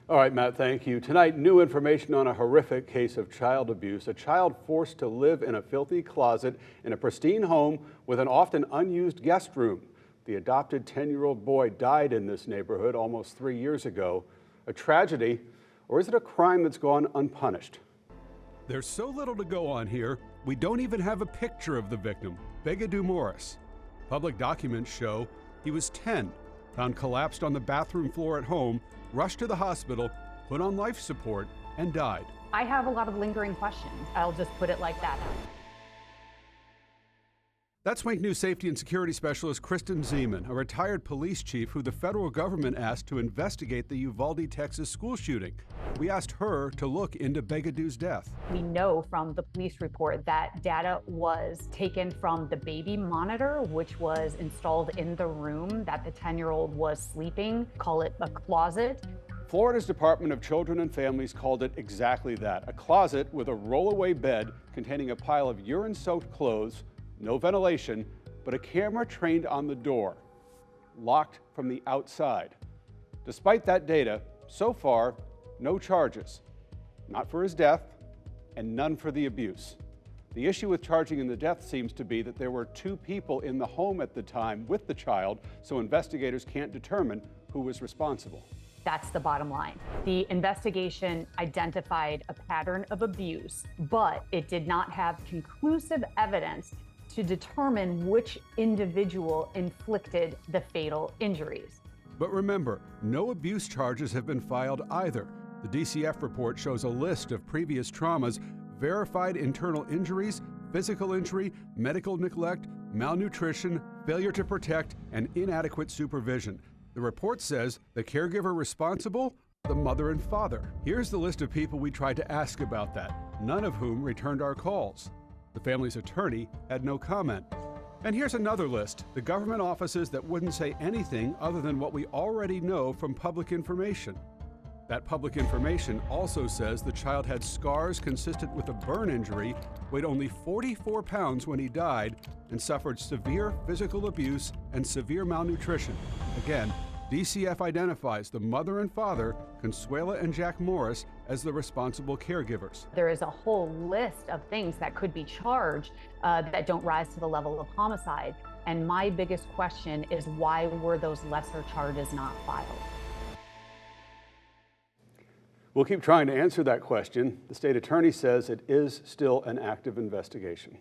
All right, Matt, thank you. Tonight, new information on a horrific case of child abuse. A child forced to live in a filthy closet in a pristine home with an often unused guest room. The adopted 10-year-old boy died in this neighborhood almost 3 years ago. A tragedy, or is it a crime that's gone unpunished? There's so little to go on here, we don't even have a picture of the victim, Begadou Morris. Public documents show he was 10, found collapsed on the bathroom floor at home, rushed to the hospital, put on life support, and died. I have a lot of lingering questions. I'll just put it like that. That's Wink News safety and security specialist Kristen Zeman, a retired police chief who the federal government asked to investigate the Uvalde, Texas school shooting. We asked her to look into Begadou's death. We know from the police report that data was taken from the baby monitor, which was installed in the room that the 10-year-old was sleeping, call it a closet. Florida's Department of Children and Families called it exactly that, a closet with a rollaway bed containing a pile of urine-soaked clothes, no ventilation, but a camera trained on the door, locked from the outside. Despite that data, so far, no charges, not for his death and none for the abuse. The issue with charging in the death seems to be that there were 2 people in the home at the time with the child, so investigators can't determine who was responsible. That's the bottom line. The investigation identified a pattern of abuse, but it did not have conclusive evidence to determine which individual inflicted the fatal injuries. But remember, no abuse charges have been filed either. The DCF report shows a list of previous traumas, verified internal injuries, physical injury, medical neglect, malnutrition, failure to protect, and inadequate supervision. The report says the caregiver responsible, the mother and father. Here's the list of people we tried to ask about that, none of whom returned our calls. The family's attorney had no comment. And here's another list, the government offices that wouldn't say anything other than what we already know from public information. That public information also says the child had scars consistent with a burn injury, weighed only 44 pounds when he died, and suffered severe physical abuse and severe malnutrition. Again, DCF identifies the mother and father, Consuela and Jack Morris, as the responsible caregivers. There is a whole list of things that could be charged that don't rise to the level of homicide. And my biggest question is, why were those lesser charges not filed? We'll keep trying to answer that question. The state attorney says it is still an active investigation.